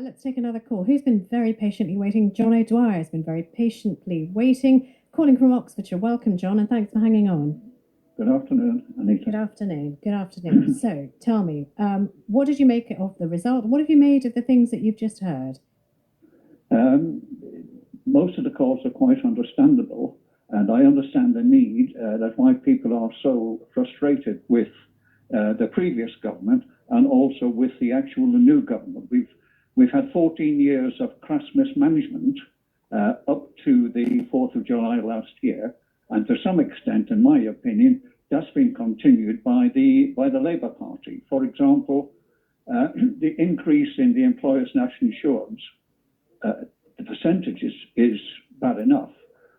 let's take another call. Who's been very patiently waiting? John O'Dwyer has been very patiently waiting, calling from Oxfordshire. Welcome, John, and thanks for hanging on. Good afternoon, Anita. Good afternoon. Good afternoon. So, tell me, what did you make of the result? What have you made of the things that you've just heard? Most of the calls are quite understandable, and I understand the need that why people are so frustrated with the previous government and also with the new government. We've had 14 years of crass mismanagement up to the 4th of July last year, and to some extent, in my opinion, that's been continued by the Labour Party. For example, the increase in the employer's national insurance, the percentage is bad enough,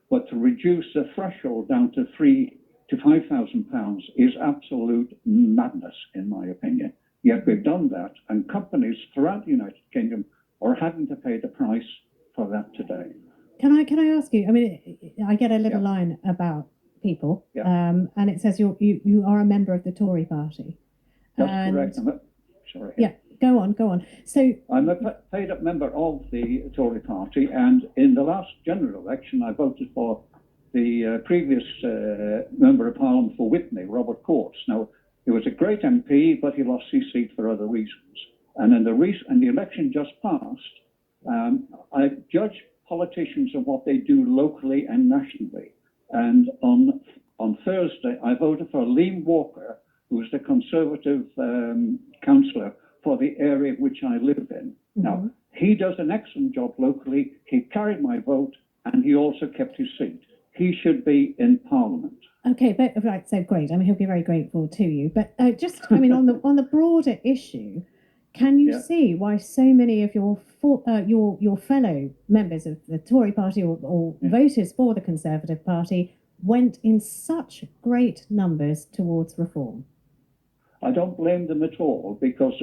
but to reduce the threshold down to £3,000 to £5,000 is absolute madness, in my opinion. Yet we've done that, and companies throughout the United Kingdom are having to pay the price for that today. Can I ask you? I mean, I get a little line about people, and it says you are a member of the Tory party. That's correct. Sorry. Yeah, go on. So I'm a paid-up member of the Tory party, and in the last general election, I voted for the previous member of Parliament for Witney, Robert Courts. Now, he was a great MP, but he lost his seat for other reasons. And in the election just passed, I judge politicians on what they do locally and nationally. And on Thursday, I voted for Liam Walker, who is the Conservative councillor for the area which I live in. Mm-hmm. Now, he does an excellent job locally. He carried my vote, and he also kept his seat. He should be in Parliament. Okay, but right, so great. I mean, he'll be very grateful to you. But on the broader issue, can you see why so many of your fellow members of the Tory party or voters for the Conservative Party went in such great numbers towards reform? I don't blame them at all, because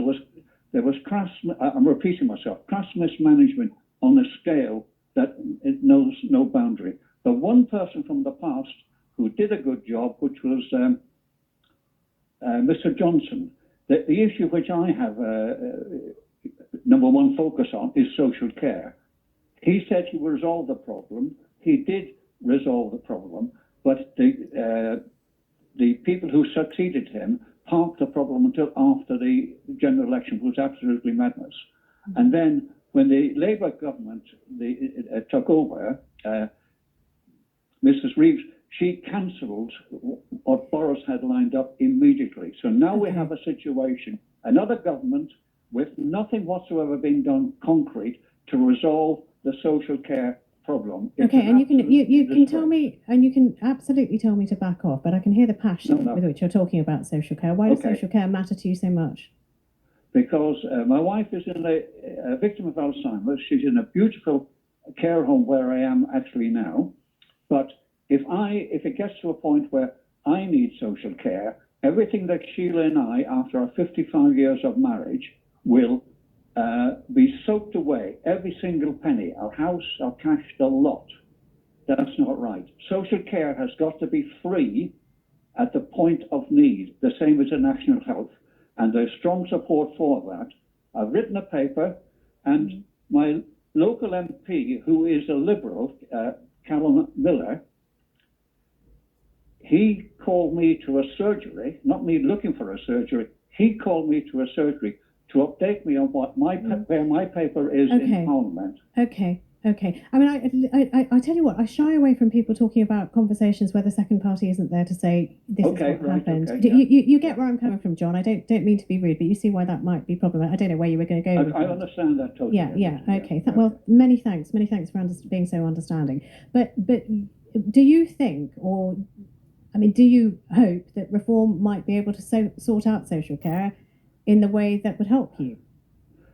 there was crass, I'm repeating myself, crass mismanagement on a scale that it knows no boundary. The one person from the past who did a good job, which was Mr. Johnson. The issue which I have number one focus on is social care. He said he would resolve the problem. He did resolve the problem, but the people who succeeded him parked the problem until after the general election, which was absolutely madness. Mm-hmm. And then when the Labour government took over, Mrs. Reeves, she cancelled what Boris had lined up immediately. So now we have a situation, another government with nothing whatsoever being done concrete to resolve the social care problem. Okay, and you can tell me, and you can absolutely tell me to back off, but I can hear the passion with which you're talking about social care. Why does social care matter to you so much? Because my wife is a victim of Alzheimer's. She's in a beautiful care home where I am actually now. But if it gets to a point where I need social care, everything that Sheila and I, after our 55 years of marriage, will be soaked away, every single penny, our house, our cash, the lot. That's not right. Social care has got to be free at the point of need, the same as the national health, and there's strong support for that. I've written a paper, and my local MP, who is a Liberal, Callum Miller, he called me to a surgery, not me looking for a surgery, he called me to a surgery to update me on what where my paper is in Parliament. Okay. I mean, I tell you what, I shy away from people talking about conversations where the second party isn't there to say this is what happened. Okay, you get where I'm coming from, John. I don't mean to be rude, but you see why that might be problematic. I don't know where you were going to go. I understand that totally. Yeah. Okay. Well, many thanks for being so understanding. But do you think, do you hope that reform might be able to sort out social care in the way that would help you?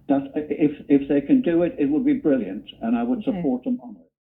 That if they can do it, it would be brilliant, and I would support them on it.